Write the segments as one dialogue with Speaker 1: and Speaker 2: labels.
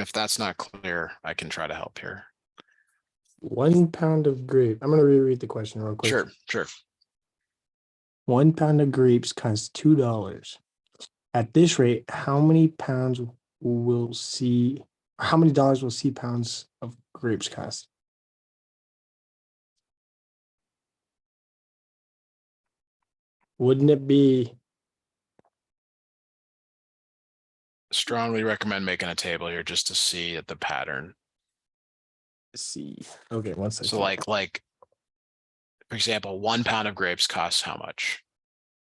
Speaker 1: If that's not clear, I can try to help here.
Speaker 2: 1 pound of grape. I'm gonna reread the question real quick.
Speaker 1: Sure.
Speaker 2: 1 pound of grapes costs $2. At this rate, how many dollars will C pounds of grapes cost? Wouldn't it be
Speaker 1: Strongly recommend making a table here just to see the pattern.
Speaker 2: C? Okay, one second.
Speaker 1: So like, for example, 1 pound of grapes costs how much?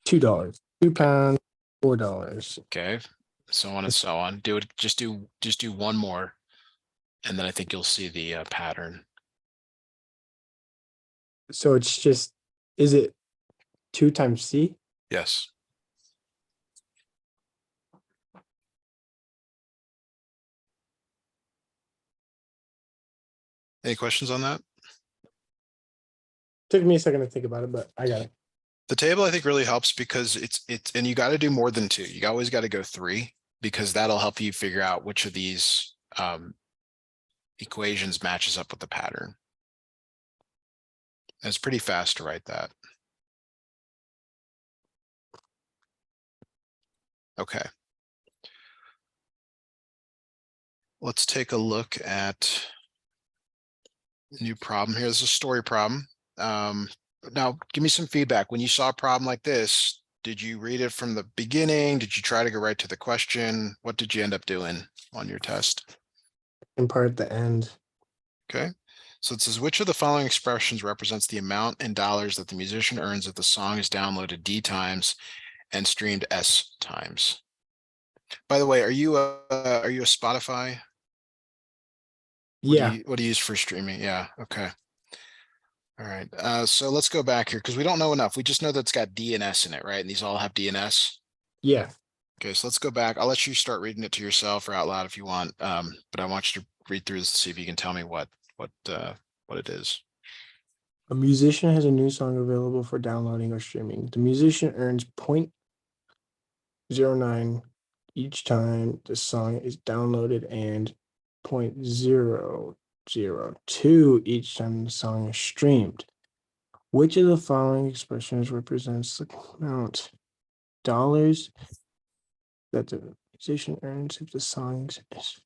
Speaker 2: $2. 2 pounds, $4.
Speaker 1: Okay. So on and so on. Do it. Just do one more. And then I think you'll see the pattern.
Speaker 2: So it's just, is it 2 times C?
Speaker 1: Yes. Any questions on that?
Speaker 2: Took me a second to think about it, but I got it.
Speaker 1: The table I think really helps because it's and you got to do more than 2. You always got to go 3 because that'll help you figure out which of these equations matches up with the pattern. And it's pretty fast to write that. Okay. Let's take a look at a new problem here. This is a story problem. Now, give me some feedback. When you saw a problem like this, did you read it from the beginning? Did you try to go right to the question? What did you end up doing on your test?
Speaker 2: In part at the end.
Speaker 1: Okay. So it says, which of the following expressions represents the amount in dollars that the musician earns if the song is downloaded D times and streamed S times? By the way, are you a Spotify?
Speaker 2: Yeah.
Speaker 1: What do you use for streaming? Yeah. Okay. All right. So let's go back here because we don't know enough. We just know that it's got D and S in it, right? And these all have D and S.
Speaker 2: Yeah.
Speaker 1: Okay, so let's go back. I'll let you start reading it to yourself or out loud if you want. But I want you to read through this to see if you can tell me what it is.
Speaker 2: A musician has a new song available for downloading or streaming. The musician earns 0.09 each time the song is downloaded and 0.002 each time the song is streamed. Which of the following expressions represents the amount dollars that the musician earns if the song is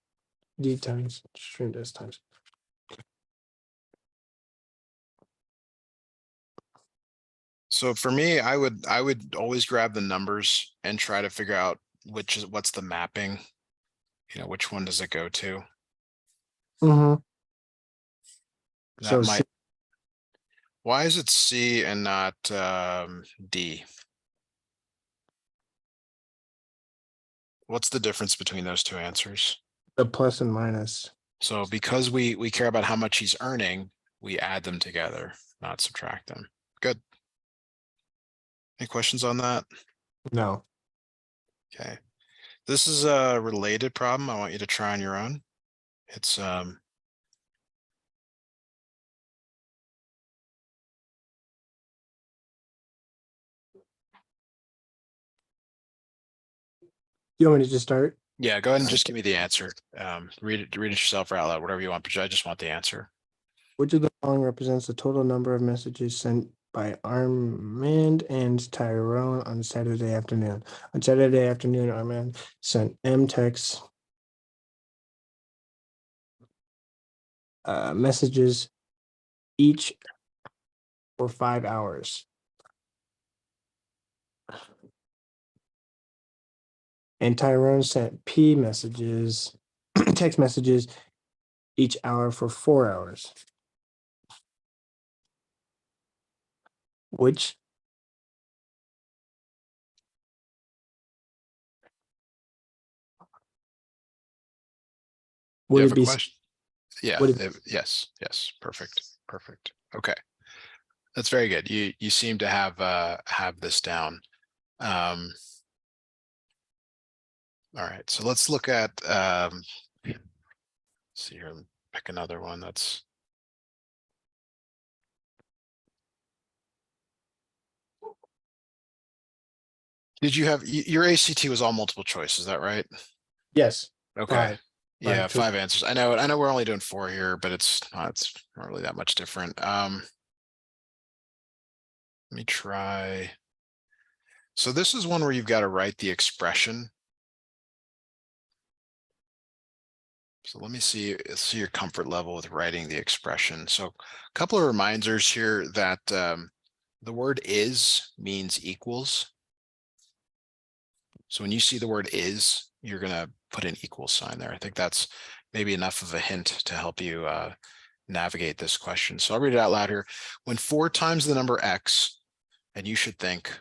Speaker 2: D times streamed S times?
Speaker 1: So for me, I would always grab the numbers and try to figure out what's the mapping. You know, which one does it go to?
Speaker 2: Mm-hmm.
Speaker 1: That
Speaker 2: So
Speaker 1: might. Why is it C and not D? What's the difference between those two answers?
Speaker 2: the plus and minus.
Speaker 1: So because we care about how much he's earning, we add them together, not subtract them. Good. Any questions on that?
Speaker 2: No.
Speaker 1: Okay. This is a related problem. I want you to try on your own. It's
Speaker 2: You want me to just start?
Speaker 1: yeah, go ahead and just give me the answer. Read it yourself or out loud, whatever you want, but I just want the answer.
Speaker 2: Which of the following represents the total number of messages sent by Armand and Tyrone on Saturday afternoon? On Saturday afternoon, Armand sent M texts messages each for 5 hours. And Tyrone sent P messages, text messages each hour for 4 hours. Which
Speaker 1: You
Speaker 2: would
Speaker 1: have
Speaker 2: it
Speaker 1: a
Speaker 2: be?
Speaker 1: question? Yeah.
Speaker 2: Would it,
Speaker 1: Yes. Perfect. Okay. That's very good. You seem to have this down. All right. So let's look at let's see here. Pick another one that's Did you have your ACT was all multiple choice, is that right?
Speaker 2: yes.
Speaker 1: Okay.
Speaker 2: 5.
Speaker 1: Yeah,
Speaker 2: choices.
Speaker 1: 5 answers. I know we're only doing 4 here, but it's not really that much different. Let me try. So this is one where you've got to write the expression. So let me see your comfort level with writing the expression. So a couple of reminders here that the word is means equals. So when you see the word is, you're going to put an equal sign there. I think that's maybe enough of a hint to help you navigate this question. So I'll read it out loud here. When 4 times the number x, and you should think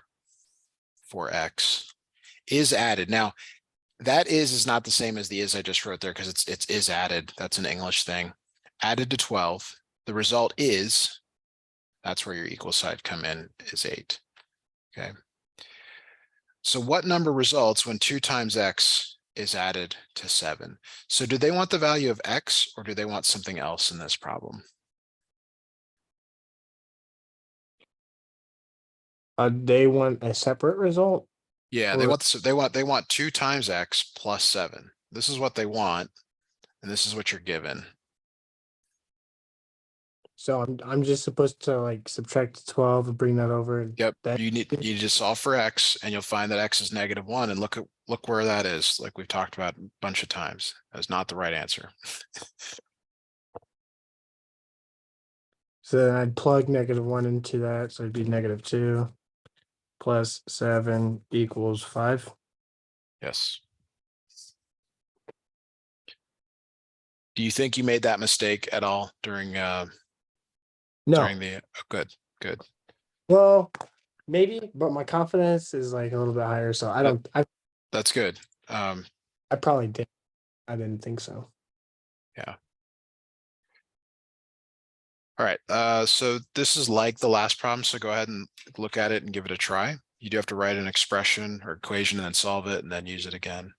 Speaker 1: 4x is added. Now, that is not the same as the is I just wrote there because it's is added. That's an English thing. Added to 12. The result is, that's where your equal sign come in, is 8. Okay. So what number results when 2 times x is added to 7? So do they want the value of x or do they want something else in this problem?
Speaker 2: They want a separate result.
Speaker 1: Yeah,
Speaker 2: Or-
Speaker 1: they want 2 times x plus 7. This is what they want, and this is what you're given.
Speaker 2: So I'm just supposed to like subtract 12 and bring that over. And
Speaker 1: Yep,
Speaker 2: that
Speaker 1: you just solve for x, and you'll find that x is -1, and look where that is, like we've talked about a bunch of times. That's not the right answer.
Speaker 2: So then I'd plug -1 into that, so it'd be -2 plus 7 equals 5.
Speaker 1: Yes. Do you think you made that mistake at all during
Speaker 2: No,
Speaker 1: the good.
Speaker 2: well, maybe, but my confidence is like a little bit higher, so
Speaker 1: That's good.
Speaker 2: I probably did. I didn't think so.
Speaker 1: Yeah. All right. So this is like the last problem. So go ahead and look at it and give it a try. You do have to write an expression or equation and then solve it and then use it again.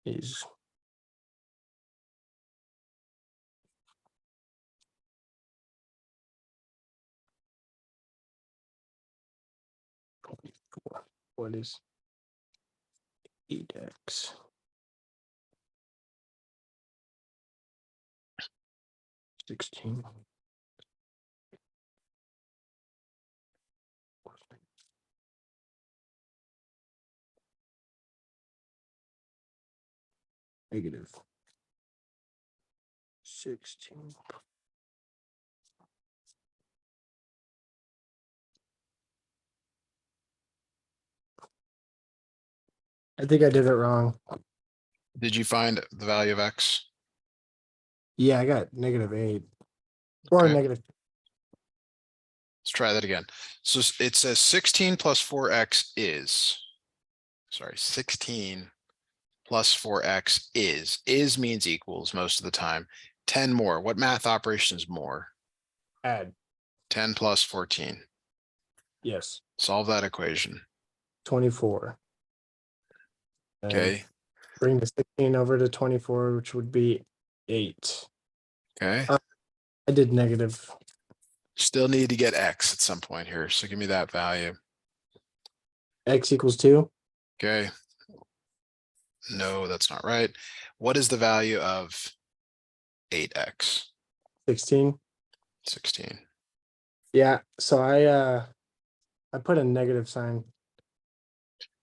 Speaker 2: Is what is 8x? -16. -16. I think I did it wrong.
Speaker 1: Did you find the value of x?
Speaker 2: Yeah, I got -8 or
Speaker 1: Okay.
Speaker 2: negative.
Speaker 1: Let's try that again. So it says 16 plus 4x is, sorry, 16 plus 4x is means equals most of the time. 10 more. What math operation is more?
Speaker 2: Add.
Speaker 1: 10 plus 14.
Speaker 2: Yes.
Speaker 1: Solve that equation.
Speaker 2: 24. And
Speaker 1: Okay.
Speaker 2: bring the 16 over to 24, which would be 8.
Speaker 1: Okay.
Speaker 2: I did negative.
Speaker 1: Still need to get x at some point here. So give me that value.
Speaker 2: X equals 2.
Speaker 1: Okay. No, that's not right. What is the value of 8x?
Speaker 2: 16.
Speaker 1: 16.
Speaker 2: Yeah, so I put a negative sign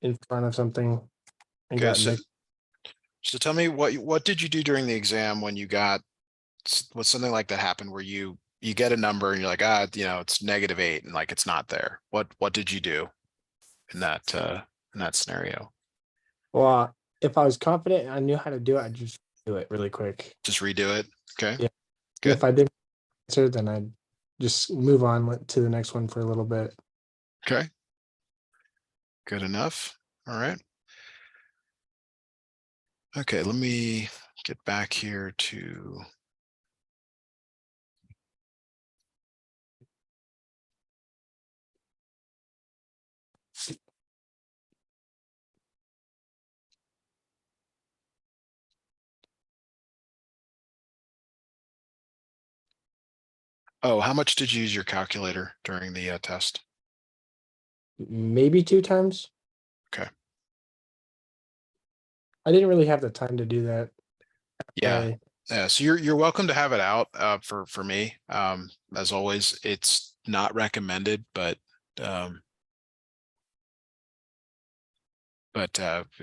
Speaker 2: in front of something and
Speaker 1: Okay,
Speaker 2: got
Speaker 1: so tell me what did you do during the exam when you got what something like that happened where you get a number and you're like, it's -8 and like it's not there. What did you do in that scenario?
Speaker 2: well, if I was confident and I knew how to do it, I'd just do it really quick.
Speaker 1: Just redo it. Okay.
Speaker 2: Yeah. And
Speaker 1: Good.
Speaker 2: if I didn't answer, then I'd just move on to the next one for a little bit.
Speaker 1: Okay. Good enough. All right. Okay, let me get back here to how much did you use your calculator during the test?
Speaker 2: Maybe 2 times.
Speaker 1: Okay.
Speaker 2: I didn't really have the time to do that.
Speaker 1: Yeah.
Speaker 2: I
Speaker 1: Yeah, so you're welcome to have it out for me. As always, it's not recommended, um you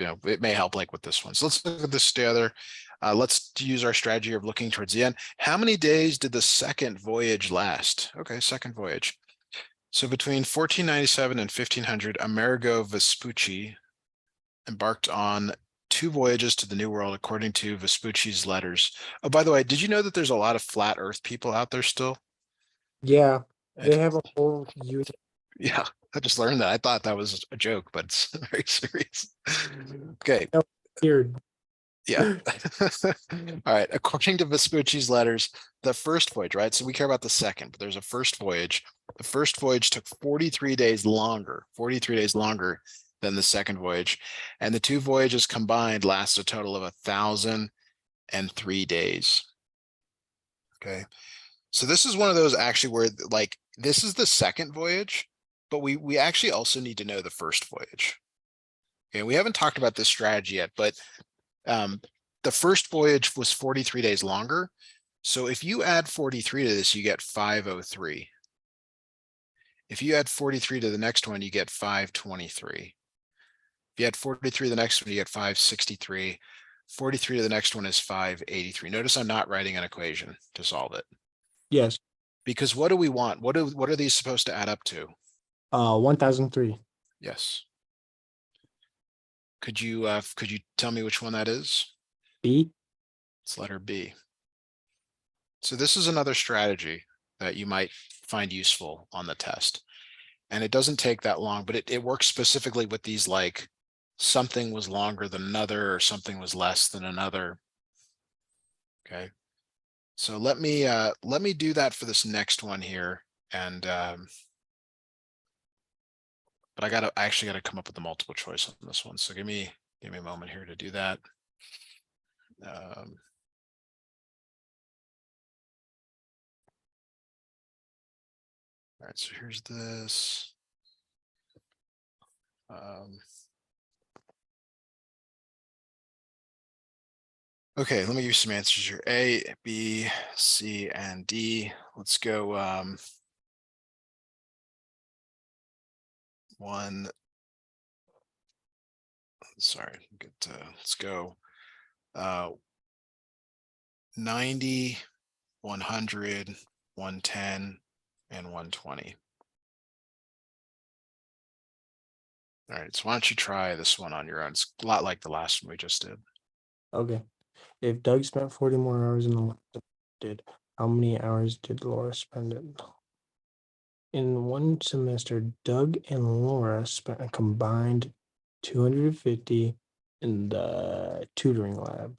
Speaker 1: know, it may help like with this one. So let's look at this together. Let's use our strategy of looking towards the end. How many days did the second voyage last? Okay, second voyage. So between 1497 and 1500, Amerigo Vespucci embarked on 2 voyages to the New World, according to Vespucci's letters. Oh, by the way, did you know that there's a lot of flat Earth people out there still?
Speaker 2: Yeah,
Speaker 1: And
Speaker 2: they have a whole unit.
Speaker 1: yeah, I just learned that. I thought that was a joke, but it's very serious. Okay,
Speaker 2: Weird.
Speaker 1: yeah. All right. According to Vespucci's letters, the first voyage, right? So we care about the second, but there's a first voyage. The first voyage took 43 days longer, 43 days longer than the second voyage. And the 2 voyages combined last a total of 1,003 days. Okay. So this is one of those actually where like this is the second voyage, but we actually also need to know the first voyage. Okay, we haven't talked about this strategy yet, but the first voyage was 43 days longer. So if you add 43 to this, you get 503. If you add 43 to the next one, you get 523. If you add 43 to the next one, you get 563. 43 to the next one is 583. Notice I'm not writing an equation to solve it.
Speaker 2: Yes.
Speaker 1: Because what do we want? What are these supposed to add up to?
Speaker 2: 1003.
Speaker 1: Yes. Could you tell me which one that is?
Speaker 2: B.
Speaker 1: It's letter B. So this is another strategy that you might find useful on the test. And it doesn't take that long, but it works specifically with these like something was longer than another or something was less than another. Okay. So let me do that for this next one here. And but I actually gotta come up with the multiple choice on this one. So give me a moment here to do that. All right, so here's this. Okay, let me give you some answers here. A, B, C, and D. Let's go one. Sorry, let's go 90, 100, 110, and 120. All right, so why don't you try this one on your own? It's a lot like the last one we just did.
Speaker 2: Okay. If Doug spent 40 more hours in the lab than did, how many hours did Laura spend it? In one semester, Doug and Laura spent a combined 250 in the tutoring lab.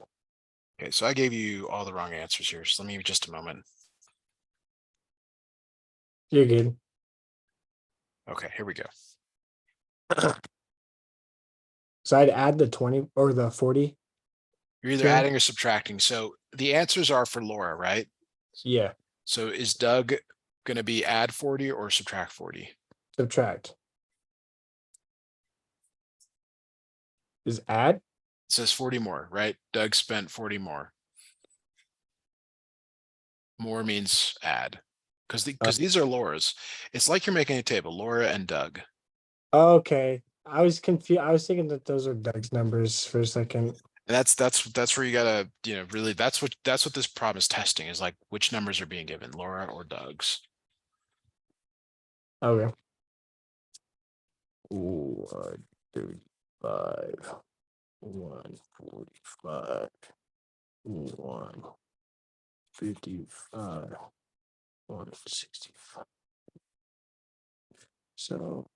Speaker 1: Okay, so I gave you all the wrong answers here. So let me just a moment.
Speaker 2: You're good.
Speaker 1: Okay, here we go.
Speaker 2: So I'd add the 20 or the 40.
Speaker 1: You're either
Speaker 2: Sure.
Speaker 1: adding or subtracting. So the answers are for Laura, right?
Speaker 2: Yeah.
Speaker 1: So is Doug going to be add 40 or subtract 40?
Speaker 2: Subtract. Is add?
Speaker 1: It says 40 more, right? Doug spent 40 more. More means add. Because these are Laura's. It's like you're making a table, Laura and Doug.
Speaker 2: Okay. I was confused. I was thinking that those are Doug's numbers for a second.
Speaker 1: And that's where you gotta, really that's what this problem is testing is like which numbers are being given, Laura or Doug's.
Speaker 2: Okay. 135, 145, 155, 165. So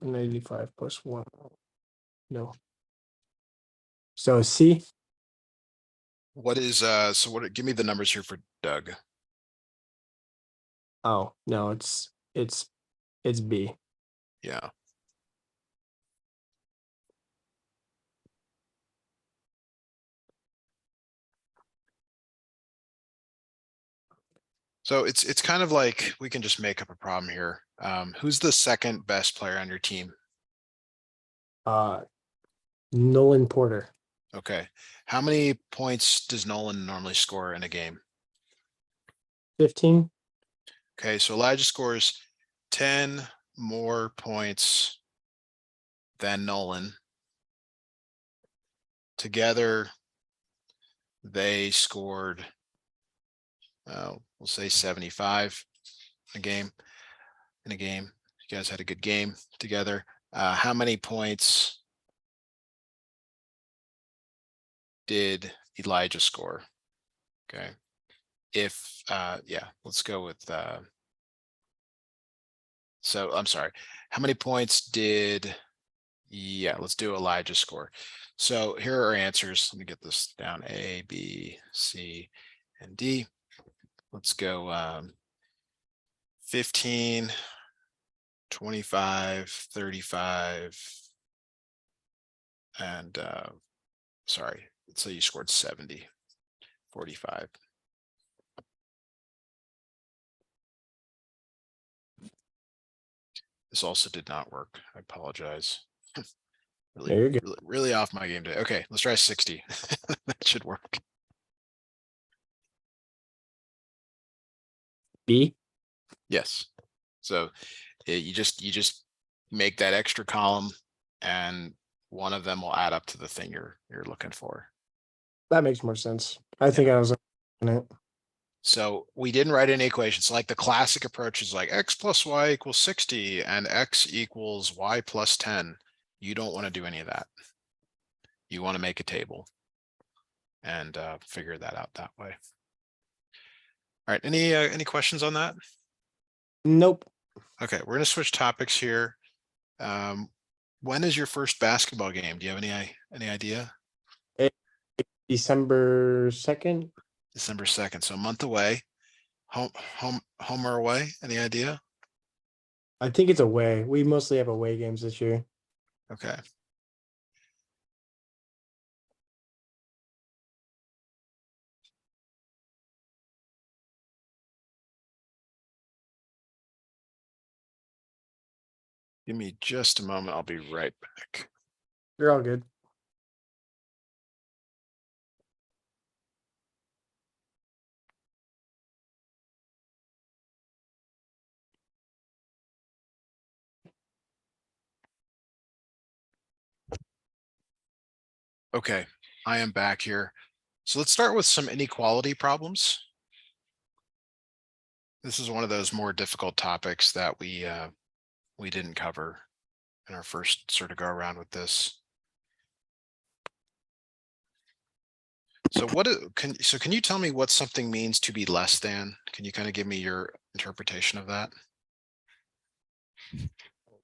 Speaker 2: 95 plus 1. No. So C.
Speaker 1: What is so what give me the numbers here for Doug.
Speaker 2: Oh, no, it's B.
Speaker 1: Yeah. So it's kind of like we can just make up a problem here. Who's the second best player on your team?
Speaker 2: Nolan Porter.
Speaker 1: Okay. How many points does Nolan normally score in a game?
Speaker 2: 15.
Speaker 1: Okay, so Elijah scores 10 more points than Nolan. Together, they scored, we'll say 75 a game. In a game, you guys had a good game together. How many points did Elijah score? Okay. If, yeah, let's go with, so I'm sorry. How many points did, yeah, let's do Elijah score. So here are our answers. Let me get this down. A, B, C, and D. Let's go 15, 25, 35, and sorry, let's say you scored 70, 45. This also did not work. I apologize.
Speaker 2: Yeah, you're good.
Speaker 1: Really off my game today. Okay, let's try 60. That should work.
Speaker 2: B.
Speaker 1: Yes. So you just make that extra column, and one of them will add up to the thing you're looking for.
Speaker 2: That makes more sense. I think I was in it.
Speaker 1: So we didn't write any equations. Like the classic approach is like x plus y equals 60 and x equals y plus 10. You don't want to do any of that. You want to make a table and figure that out that way. All right, any questions on that?
Speaker 2: Nope.
Speaker 1: Okay, we're going to switch topics here. When is your first basketball game? Do you have any idea?
Speaker 2: December 2nd.
Speaker 1: December 2nd, so a month away. Home or away? Any idea?
Speaker 2: I think it's away. We mostly have away games this year.
Speaker 1: Okay. Give me just a moment. I'll be right back.
Speaker 2: You're all good.
Speaker 1: Okay, I am back here. So let's start with some inequality problems. This is one of those more difficult topics that we didn't cover in our first sort of go around with this. So can you tell me what something means to be less than? Can you kind of give me your interpretation of that?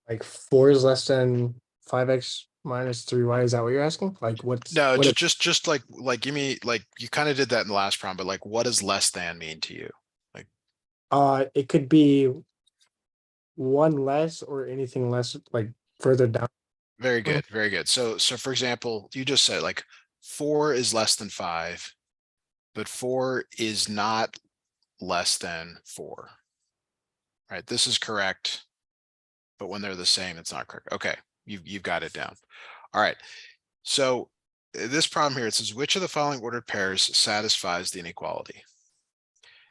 Speaker 2: Like 4 is less than 5x minus 3y. Is that what you're asking? Like
Speaker 1: No,
Speaker 2: what?
Speaker 1: just like give me, like, you kind of did that in the last problem, but like what does less than mean to you? Like,
Speaker 2: It could be 1 less or anything less, like further down.
Speaker 1: very good, very good. So for example, you just said like 4 is less than 5, but 4 is not less than 4. Right? This is correct, but when they're the same, it's not correct. Okay, you've got it down. All right. So this problem here, it says which of the following ordered pairs satisfies the inequality?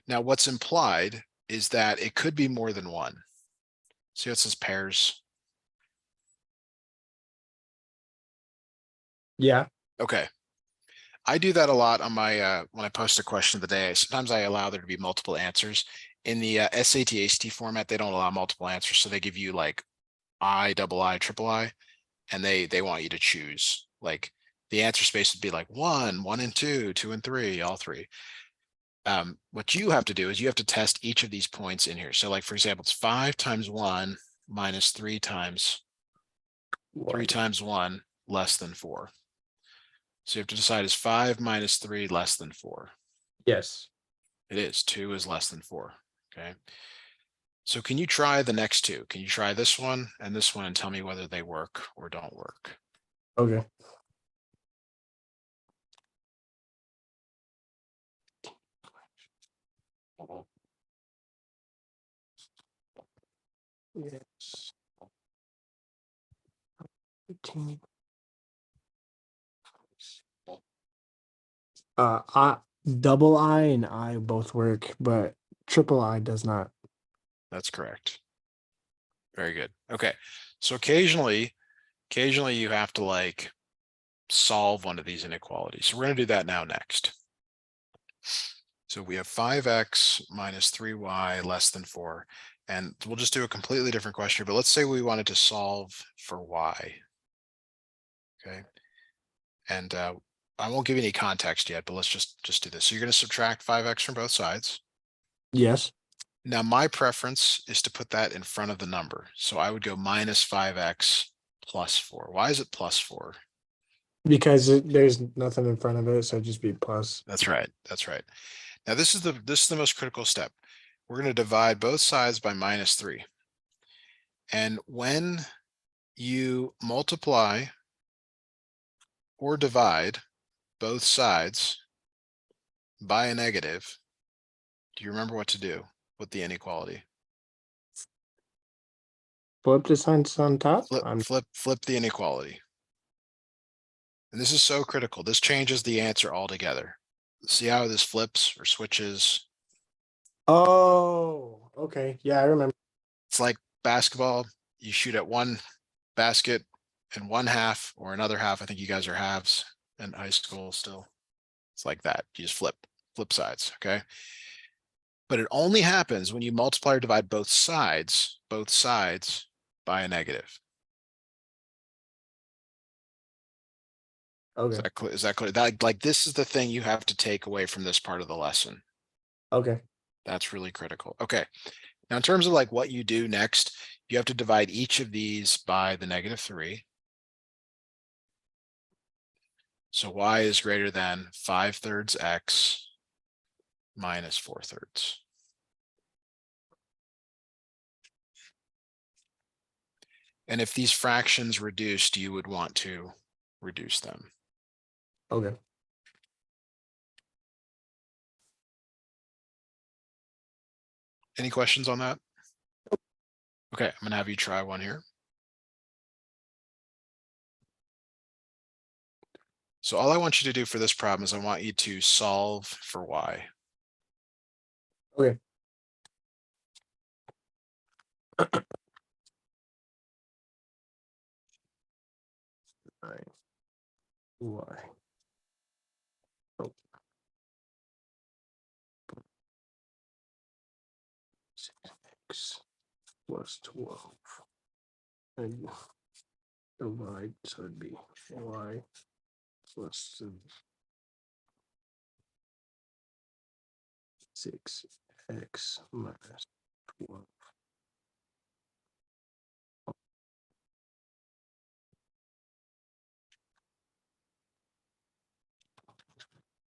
Speaker 1: Now, what's implied is that it could be more than one. See how it says pairs?
Speaker 2: Yeah.
Speaker 1: Okay. I do that a lot on my when I post a question of the day. Sometimes I allow there to be multiple answers. In the SAT ACT format, they don't allow multiple answers, so they give you like I, double I, triple I, and they want you to choose. Like the answer space would be like 1, 1 and 2, 2 and 3, all three. What you have to do is you have to test each of these points in here. So like, for example, it's 5 times 1 minus 3 times 1 less than 4. So you have to decide, is 5 minus 3 less than 4?
Speaker 2: Yes.
Speaker 1: It is. 2 is less than 4. Okay. So can you try the next two? Can you try this one and tell me whether they work or don't work?
Speaker 2: Okay. Yes. 15. Double I and I both work, but triple I does not.
Speaker 1: That's correct. Very good. Okay. So occasionally you have to like solve one of these inequalities. So we're going to do that now next. So we have 5x minus 3y less than 4. And we'll just do a completely different question, but let's say we wanted to solve for y. Okay. And I won't give you any context yet, but let's just do this. So you're going to subtract 5x from both sides.
Speaker 2: Yes,
Speaker 1: Now my preference is to put that in front of the number. So I would go minus 5x plus 4. Why is it plus 4?
Speaker 2: because there's nothing in front of it, so it'd just be plus.
Speaker 1: That's right. That's right. Now this is the most critical step. We're going to divide both sides by minus 3. And when you multiply or divide both sides by a negative, do you remember what to do with the inequality?
Speaker 2: Flip the signs on top.
Speaker 1: Flip the inequality. And this is so critical. This changes the answer altogether. See how this flips or switches?
Speaker 2: Oh, okay. Yeah, I remember.
Speaker 1: It's like basketball. You shoot at one basket in one half or another half. I think you guys are halves in high school still. It's like that. You just flip sides. Okay. But it only happens when you multiply or divide both sides by a negative. Is
Speaker 2: Okay.
Speaker 1: that clear? Is that clear? That, like, this is the thing you have to take away from this part of the lesson.
Speaker 2: Okay.
Speaker 1: That's really critical. Okay. Now, in terms of like what you do next, you have to divide each of these by the negative 3. So y is greater than 5/3 x minus 4/3. And if these fractions reduced, you would want to reduce them.
Speaker 2: Okay.
Speaker 1: Any questions on that? Okay, I'm gonna have you try one here. So all I want you to do for this problem is I want you to solve for y.
Speaker 2: Okay. All right. Y. Oh. 6x plus 12. And divide, so it'd be y plus 6x minus 12.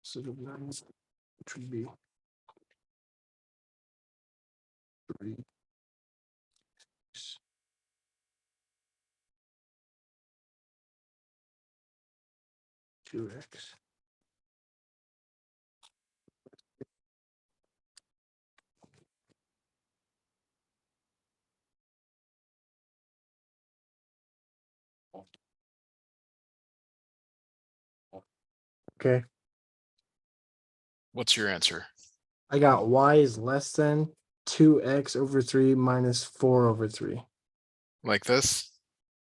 Speaker 2: Instead of 9, which would be 3. 2x. Okay.
Speaker 1: What's your answer?
Speaker 2: I got y is less than 2x over 3 minus 4 over 3.
Speaker 1: Like this?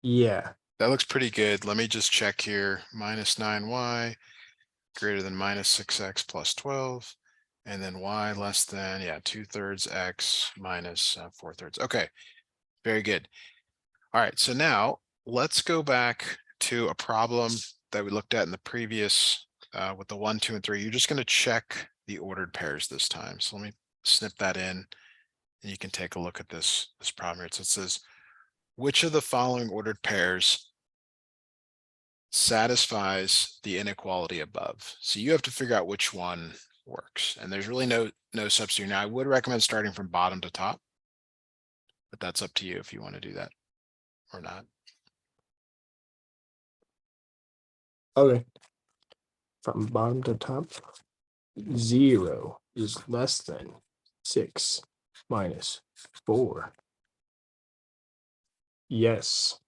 Speaker 2: Yeah.
Speaker 1: That looks pretty good. Let me just check here. Minus 9y greater than minus 6x plus 12. And then y less than, yeah, 2/3 x minus 4/3. Okay, very good. All right, so now let's go back to a problem that we looked at in the previous with the 1, 2, and 3. You're just going to check the ordered pairs this time. So let me snip that in, and you can take a look at this problem here. So it says, which of the following ordered pairs satisfies the inequality above? So you have to figure out which one works, and there's really no substitute. Now I would recommend starting from bottom to top, but that's up to you if you want to do that or not.
Speaker 2: Okay. From bottom to top, 0 is less than 6 minus 4. Yes.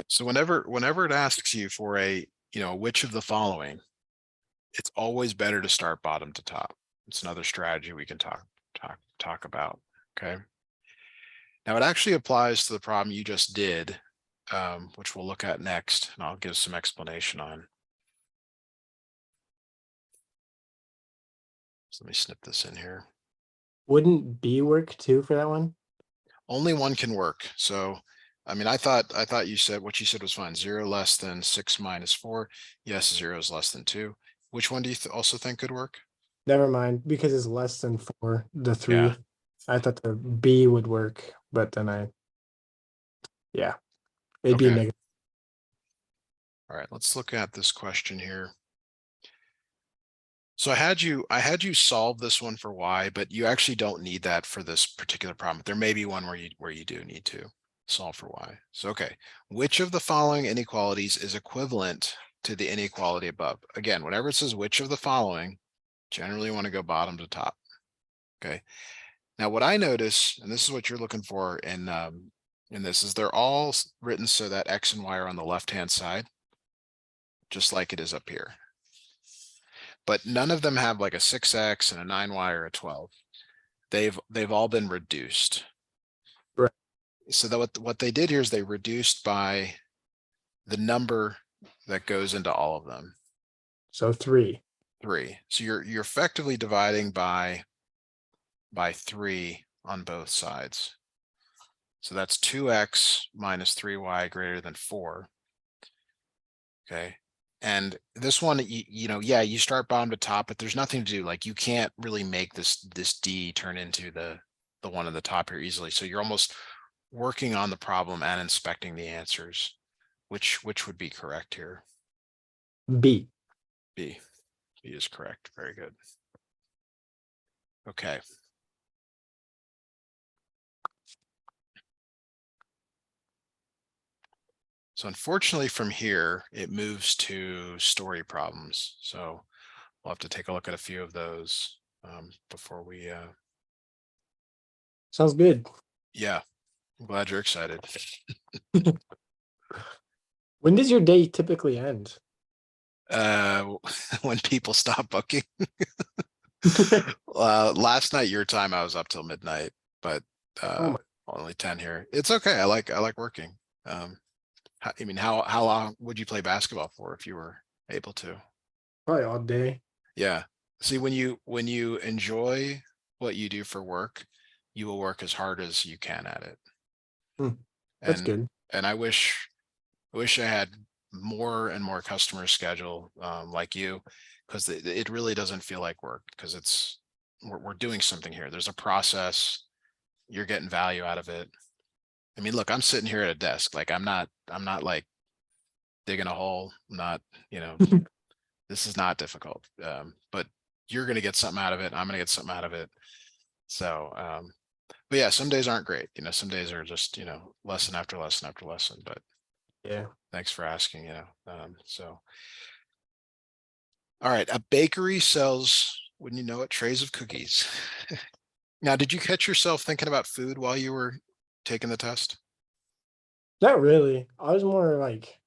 Speaker 1: So whenever it asks you for a which of the following, it's always better to start bottom to top. It's another strategy we can talk about. Okay. Now it actually applies to the problem you just did, which we'll look at next, and I'll give some explanation on. So let me snip this in here.
Speaker 2: Wouldn't B work too for that one?
Speaker 1: Only one can work. So, I mean, I thought you said what you said was fine. 0 less than 6 minus 4. Yes, 0 is less than 2. Which one do you also think could work?
Speaker 2: Never mind, because it's less than 4, the 3.
Speaker 1: Yeah.
Speaker 2: I thought the B would work, but then yeah, it'd be a
Speaker 1: Okay.
Speaker 2: negative.
Speaker 1: All right. Let's look at this question here. So I had you solve this one for y, but you actually don't need that for this particular problem. There may be one where you do need to solve for y. So, okay, which of the following inequalities is equivalent to the inequality above? Again, whenever it says which of the following, generally want to go bottom to top. Okay. Now, what I notice, and this is what you're looking for in this, is they're all written so that x and y are on the left-hand side, just like it is up here. But none of them have like a 6x and a 9y or a 12. They've all been reduced.
Speaker 2: Right.
Speaker 1: So that what they did here is they reduced by the number that goes into all of them.
Speaker 2: So 3.
Speaker 1: 3. So you're effectively dividing by 3 on both sides. So that's 2x minus 3y greater than 4. Okay. And this one, yeah, you start bottom to top, but there's nothing to do. Like you can't really make this D turn into the one on the top here easily. So you're almost working on the problem and inspecting the answers. Which would be correct here?
Speaker 2: B.
Speaker 1: B. B is correct. Very good. Okay. So unfortunately from here, it moves to story problems. So we'll have to take a look at a few of those before we,
Speaker 2: Sounds good.
Speaker 1: yeah, I'm glad you're excited.
Speaker 2: When does your day typically end?
Speaker 1: When people stop booking. Last night, your time, I was up till midnight, but
Speaker 2: Oh my,
Speaker 1: only 10 here. It's okay. I like working. I mean, how long would you play basketball for if you were able to?
Speaker 2: probably all day.
Speaker 1: Yeah. See, when you enjoy what you do for work, you will work as hard as you can at it.
Speaker 2: Hmm, that's
Speaker 1: And
Speaker 2: good.
Speaker 1: I wish I had more and more customers schedule like you, because it really doesn't feel like work, because we're doing something here. There's a process. You're getting value out of it. I mean, look, I'm sitting here at a desk. Like I'm not like digging a hole. I'm not, this is not difficult. But you're going to get something out of it. I'm going to get something out of it. So, but yeah, some days aren't great. Some days are just, lesson after lesson after lesson, but
Speaker 2: Yeah.
Speaker 1: thanks for asking, so. All right. A bakery sells, wouldn't you know it, trays of cookies. Now, did you catch yourself thinking about food while you were taking the test?
Speaker 2: Not really. I was more like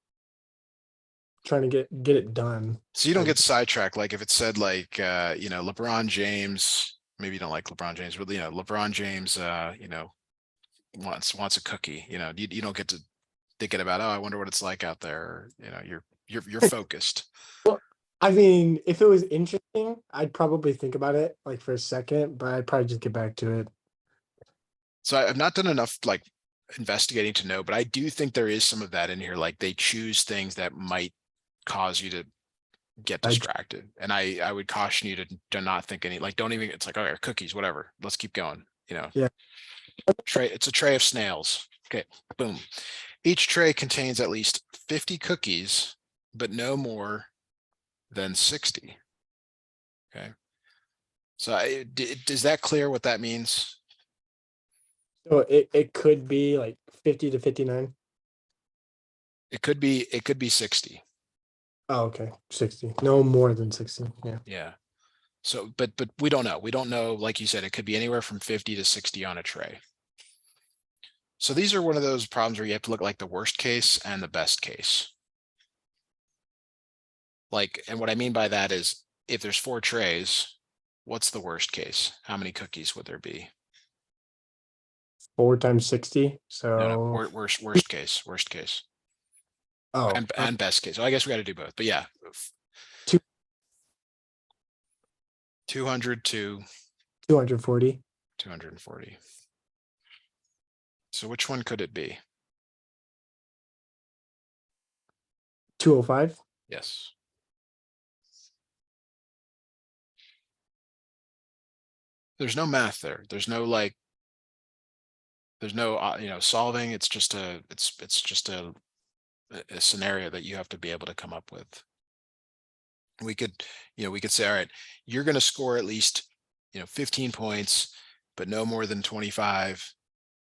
Speaker 2: trying to get it done.
Speaker 1: So you don't
Speaker 2: Like
Speaker 1: get sidetracked. Like if it said like, LeBron James, maybe you don't like LeBron James, but LeBron James, wants a cookie, you don't get to thinking about, oh, I wonder what it's like out there. You're focused.
Speaker 2: well, I mean, if it was interesting, I'd probably think about it like for a second, but I'd probably just get back to it.
Speaker 1: So I've not done enough like investigating to know, but I do think there is some of that in here. Like they choose things that might cause you to get
Speaker 2: I
Speaker 1: distracted. And I would caution you to not think any, like, don't even, it's like, okay, cookies, whatever, let's keep going.
Speaker 2: Yeah.
Speaker 1: It's a tray of snails. Okay, boom. Each tray contains at least 50 cookies, but no more than 60. Okay. So is that clear what that means?
Speaker 2: So it could be like 50 to 59.
Speaker 1: It could be 60.
Speaker 2: Oh, okay. 60. No more than 60. Yeah.
Speaker 1: Yeah. So, but we don't know. We don't know. Like you said, it could be anywhere from 50 to 60 on a tray. So these are one of those problems where you have to look at like the worst case and the best case. Like, and what I mean by that is if there's 4 trays, what's the worst case? How many cookies would there be?
Speaker 2: 4 times 60.
Speaker 1: No,
Speaker 2: So,
Speaker 1: worst case, worst case,
Speaker 2: oh,
Speaker 1: and best case. So I guess we got to do both, but yeah,
Speaker 2: two,
Speaker 1: 200 to
Speaker 2: 240.
Speaker 1: 240. So which one could it be?
Speaker 2: 205.
Speaker 1: Yes. There's no math there. There's no like, there's no, solving. It's just it's just a scenario that you have to be able to come up with. We could, we could say, all right, you're going to score at least, 15 points, but no more than 25.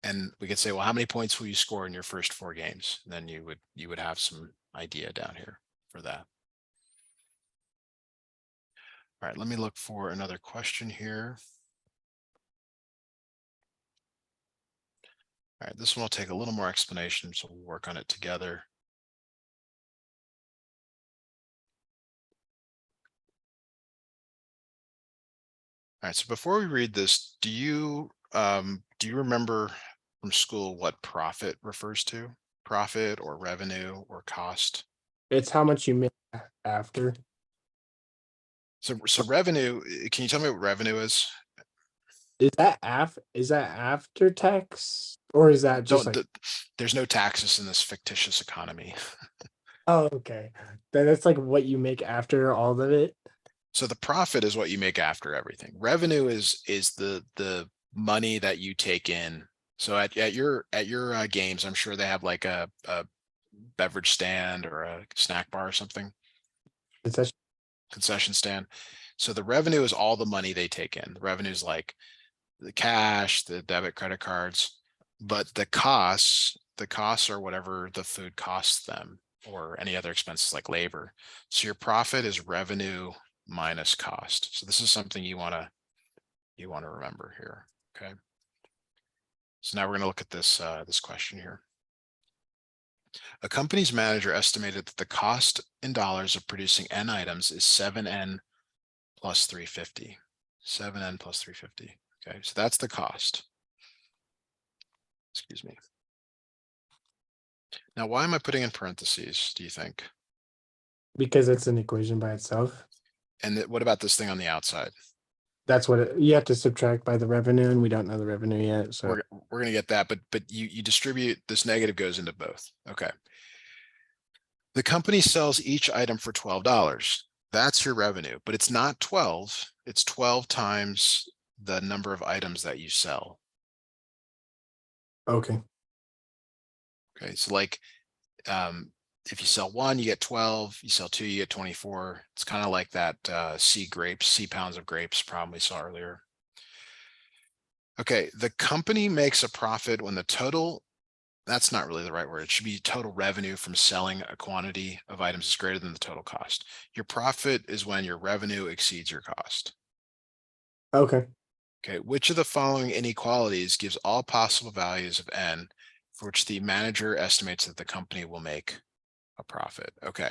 Speaker 1: And we could say, well, how many points will you score in your first 4 games? And then you would have some idea down here for that. All right, let me look for another question here. All right, this one will take a little more explanation, so we'll work on it together. All right, so before we read this, do you remember from school what profit refers to? Profit or revenue or cost?
Speaker 2: It's how much you make after.
Speaker 1: So revenue, can you tell me what revenue is?
Speaker 2: Is that after tax, or is that just
Speaker 1: Don't,
Speaker 2: like,
Speaker 1: there's no taxes in this fictitious economy.
Speaker 2: oh, okay. Then it's like what you make after all of it.
Speaker 1: So the profit is what you make after everything. Revenue is the money that you take in. So at your games, I'm sure they have like a beverage stand or a snack bar or something,
Speaker 2: It's a,
Speaker 1: concession stand. So the revenue is all the money they take in. The revenue is like the cash, the debit, credit cards, but the costs are whatever the food costs them or any other expenses like labor. So your profit is revenue minus cost. So this is something you want to remember here. Okay. So now we're going to look at this question here. A company's manager estimated that the cost in dollars of producing n items is 7n plus 350. 7n plus 350. Okay, so that's the cost. Excuse me. Now, why am I putting in parentheses, do you think?
Speaker 2: because it's an equation by itself.
Speaker 1: And what about this thing on the outside?
Speaker 2: That's what you have to subtract by the revenue, and we don't know the revenue yet. So
Speaker 1: We're gonna get that, but you distribute, this negative goes into both. Okay. The company sells each item for $12. That's your revenue, but it's not 12. It's 12 times the number of items that you sell.
Speaker 2: okay,
Speaker 1: Okay, so like if you sell 1, you get 12. You sell 2, you get 24. It's kind of like that C pounds of grapes problem we saw earlier. Okay, the company makes a profit when the total, that's not really the right word. It should be total revenue from selling a quantity of items is greater than the total cost. Your profit is when your revenue exceeds your cost.
Speaker 2: okay.
Speaker 1: Okay, which of the following inequalities gives all possible values of n for which the manager estimates that the company will make a profit? Okay,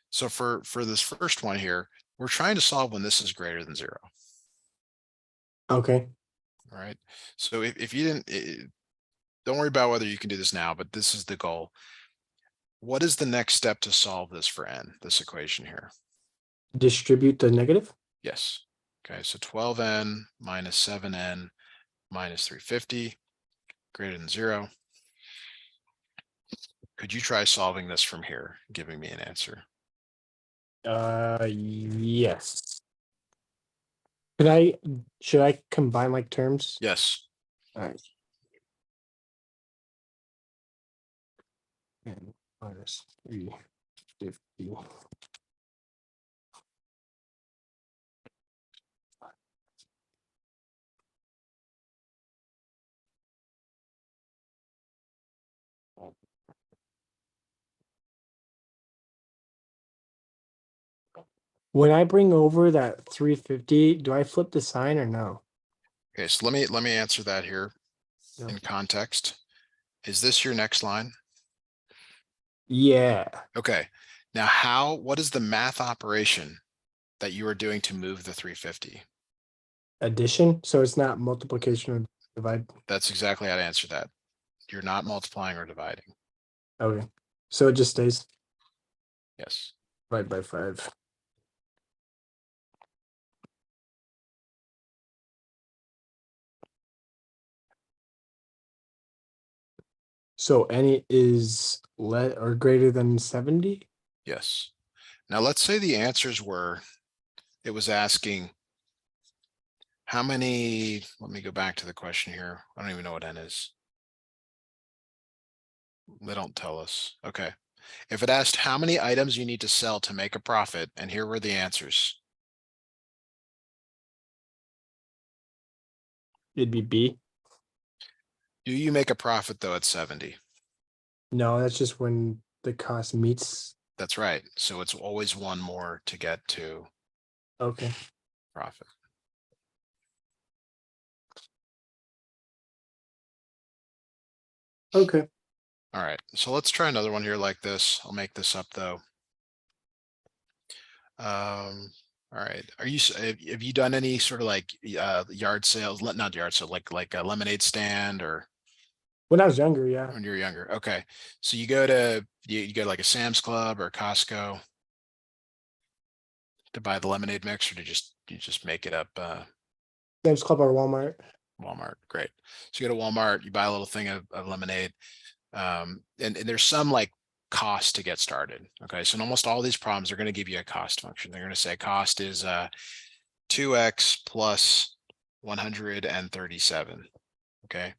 Speaker 1: so for this first one here, we're trying to solve when this is greater than 0.
Speaker 2: Okay.
Speaker 1: All right, so if you didn't, don't worry about whether you can do this now, but this is the goal. What is the next step to solve this for n, this equation here?
Speaker 2: Distribute the negative.
Speaker 1: Yes. Okay, so 12n minus 7n minus 350 greater than 0. Could you try solving this from here, giving me an answer?
Speaker 2: Yes. Should I combine like terms?
Speaker 1: Yes.
Speaker 2: All right. And minus 350. When I bring over that 350, do I flip the sign or no?
Speaker 1: Okay, so let me answer that here
Speaker 2: No.
Speaker 1: in context. Is this your next line?
Speaker 2: Yeah.
Speaker 1: Okay. Now, what is the math operation that you are doing to move the 350?
Speaker 2: Addition, so it's not multiplication or divide.
Speaker 1: That's exactly how to answer that. You're not multiplying or dividing.
Speaker 2: Okay, so it just stays
Speaker 1: Yes.
Speaker 2: divide by 5. So any is let or greater than 70?
Speaker 1: Yes. Now let's say the answers were, it was asking how many, let me go back to the question here. I don't even know what n is. They don't tell us. Okay. If it asked how many items you need to sell to make a profit, and here were the answers.
Speaker 2: It'd be B.
Speaker 1: Do you make a profit though at 70?
Speaker 2: No, that's just when the cost meets.
Speaker 1: That's right. So it's always one more to get to
Speaker 2: Okay.
Speaker 1: profit.
Speaker 2: Okay.
Speaker 1: All right. So let's try another one here like this. I'll make this up though. All right. Have you done any sort of like yard sales, not yard sale, like a lemonade stand or
Speaker 2: When I was younger, yeah.
Speaker 1: when you're younger? Okay. So you go to like a Sam's Club or Costco to buy the lemonade mix, or you just make it up
Speaker 2: Sam's Club or Walmart.
Speaker 1: Walmart. Great. So you go to Walmart, you buy a little thing of lemonade. And there's some like cost to get started. Okay. So in almost all these problems, they're going to give you a cost function. They're going to say cost is 2x plus 137. Okay.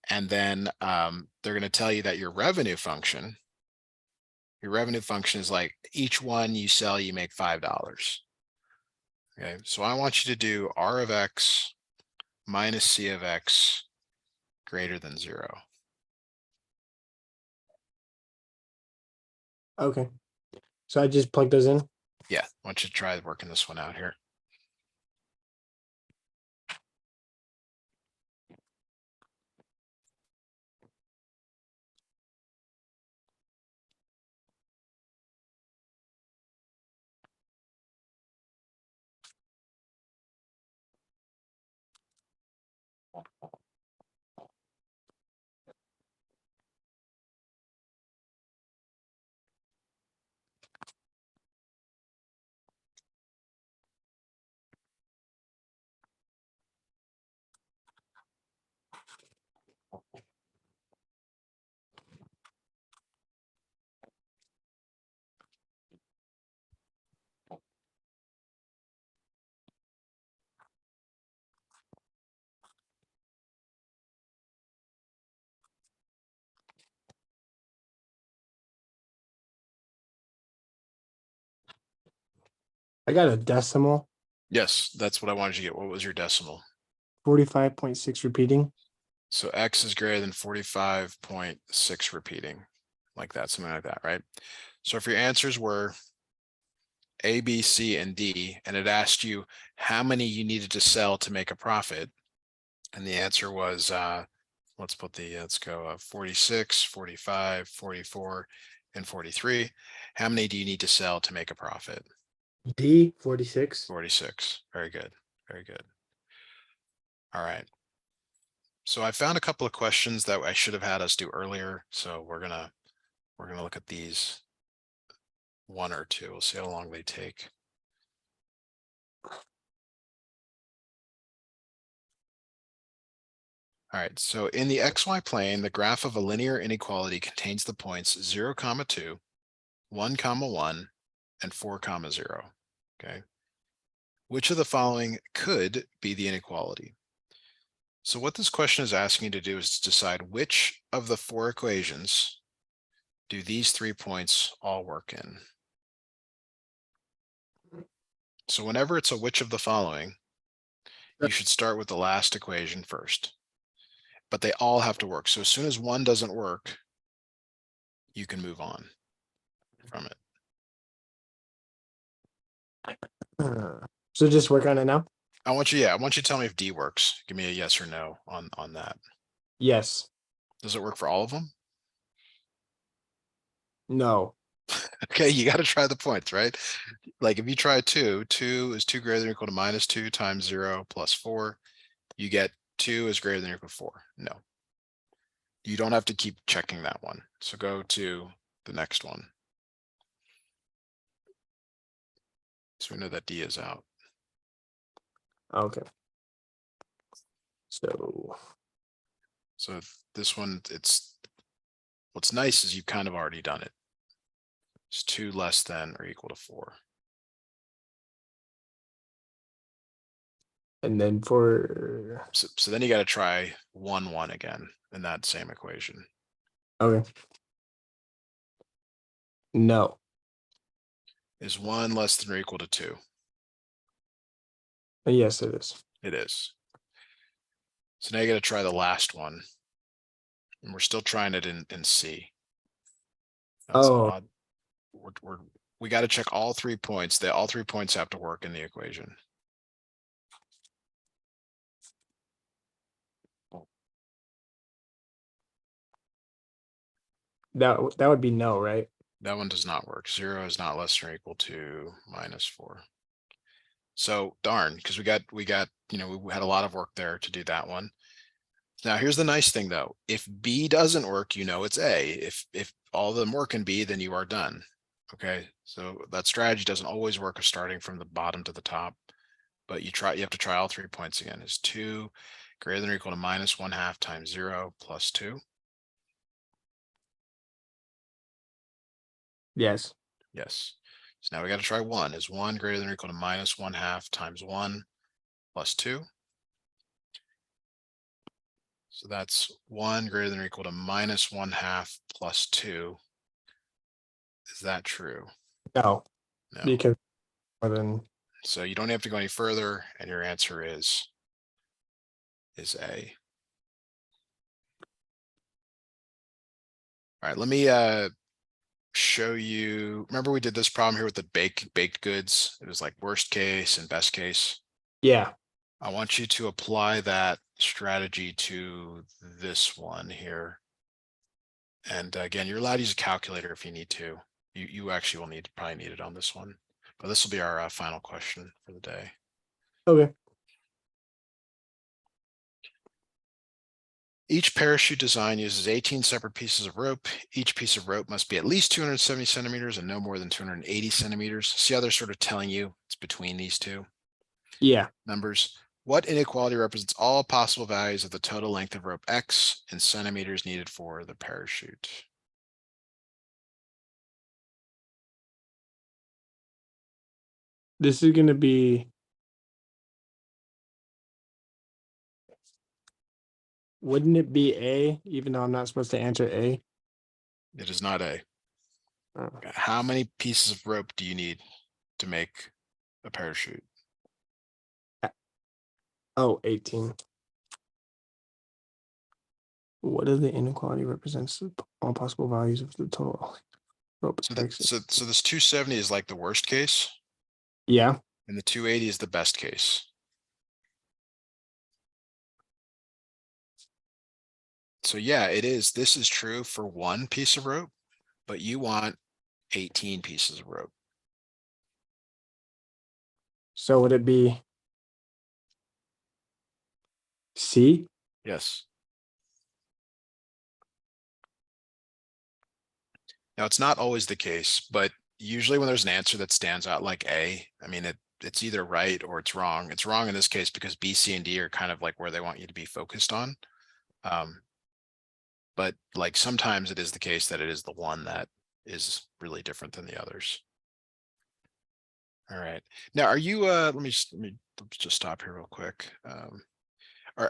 Speaker 1: And then they're going to tell you that your revenue function is like each one you sell, you make $5. Okay. So I want you to do R of X minus C of X greater than 0.
Speaker 2: Okay. So I just plug those in.
Speaker 1: Yeah. I want you to try working this one out here.
Speaker 2: I got a decimal,
Speaker 1: Yes, that's what I wanted you to get. What was your decimal?
Speaker 2: 45.6 repeating.
Speaker 1: So X is greater than 45.6 repeating, like that, something like that, right? So if your answers were A, B, C, and D, and it asked you how many you needed to sell to make a profit, and the answer was, let's go 46, 45, 44, and 43. How many do you need to sell to make a profit?
Speaker 2: D 46.
Speaker 1: 46. Very good. Very good. All right. So I found a couple of questions that I should have had us do earlier. So we're gonna look at these one or two. We'll see how long they take. All right, so in the XY plane, the graph of a linear inequality contains the points 0, 2, 1, 1, and 4, 0. Okay. Which of the following could be the inequality? So what this question is asking you to do is decide which of the 4 equations do these 3 points all work in? So whenever it's a which of the following, you should start with the last equation first, but they all have to work. So as soon as one doesn't work, you can move on from it.
Speaker 2: So just work on it now.
Speaker 1: I want you to tell me if D works. Give me a yes or no on that.
Speaker 2: Yes.
Speaker 1: Does it work for all of them?
Speaker 2: No.
Speaker 1: Okay, you gotta try the points, right? Like if you try 2, 2 is 2 greater than or equal to minus 2 times 0 plus 4. You get 2 is greater than or equal to 4. No. You don't have to keep checking that one. So go to the next one. So we know that D is out.
Speaker 2: Okay. So
Speaker 1: So this one, what's nice is you've kind of already done it. It's 2 less than or equal to 4.
Speaker 2: and then for
Speaker 1: So then you got to try 1, 1 again in that same equation.
Speaker 2: okay. No.
Speaker 1: Is 1 less than or equal to 2?
Speaker 2: Yes, it is.
Speaker 1: It is. So now you got to try the last one. And we're still trying it in C. That's
Speaker 2: Oh,
Speaker 1: odd. We got to check all 3 points. All 3 points have to work in the equation.
Speaker 2: that would be no, right?
Speaker 1: That one does not work. 0 is not less than or equal to minus 4. So darn, because we got, we had a lot of work there to do that one. Now here's the nice thing though. If B doesn't work, it's A. If all of them work in B, then you are done. Okay, so that strategy doesn't always work of starting from the bottom to the top, but you have to try all 3 points again. Is 2 greater than or equal to minus 1/2 times 0 plus 2?
Speaker 2: Yes.
Speaker 1: Yes. So now we got to try 1. Is 1 greater than or equal to minus 1/2 times 1 plus 2? So that's 1 greater than or equal to minus 1/2 plus 2. Is that true?
Speaker 2: No,
Speaker 1: No.
Speaker 2: because more than
Speaker 1: So you don't have to go any further, and your answer is A. All right, let me show you. Remember we did this problem here with the baked goods. It was like worst case and best case.
Speaker 2: yeah.
Speaker 1: I want you to apply that strategy to this one here. And again, you're allowed to use a calculator if you need to. You actually will probably need it on this one. But this will be our final question for the day.
Speaker 2: Okay.
Speaker 1: Each parachute design uses 18 separate pieces of rope. Each piece of rope must be at least 270 centimeters and no more than 280 centimeters. See how they're sort of telling you it's between these two
Speaker 2: Yeah.
Speaker 1: numbers. What inequality represents all possible values of the total length of rope X in centimeters needed for the parachute?
Speaker 2: This is going to be, wouldn't it be A, even though I'm not supposed to answer A?
Speaker 1: It is not A.
Speaker 2: Oh,
Speaker 1: How many pieces of rope do you need to make a parachute?
Speaker 2: oh, 18. What are the inequality represents all possible values of the total rope
Speaker 1: So
Speaker 2: X?
Speaker 1: so this 270 is like the worst case,
Speaker 2: Yeah.
Speaker 1: and the 280 is the best case. So yeah, it is. This is true for one piece of rope, but you want 18 pieces of rope.
Speaker 2: So would it be C?
Speaker 1: Yes. Now it's not always the case, but usually when there's an answer that stands out like A, I mean, it's either right or it's wrong. It's wrong in this case because B, C, and D are kind of like where they want you to be focused on. But like sometimes it is the case that it is the one that is really different than the others. All right. Now, are you, let me just stop here real quick. I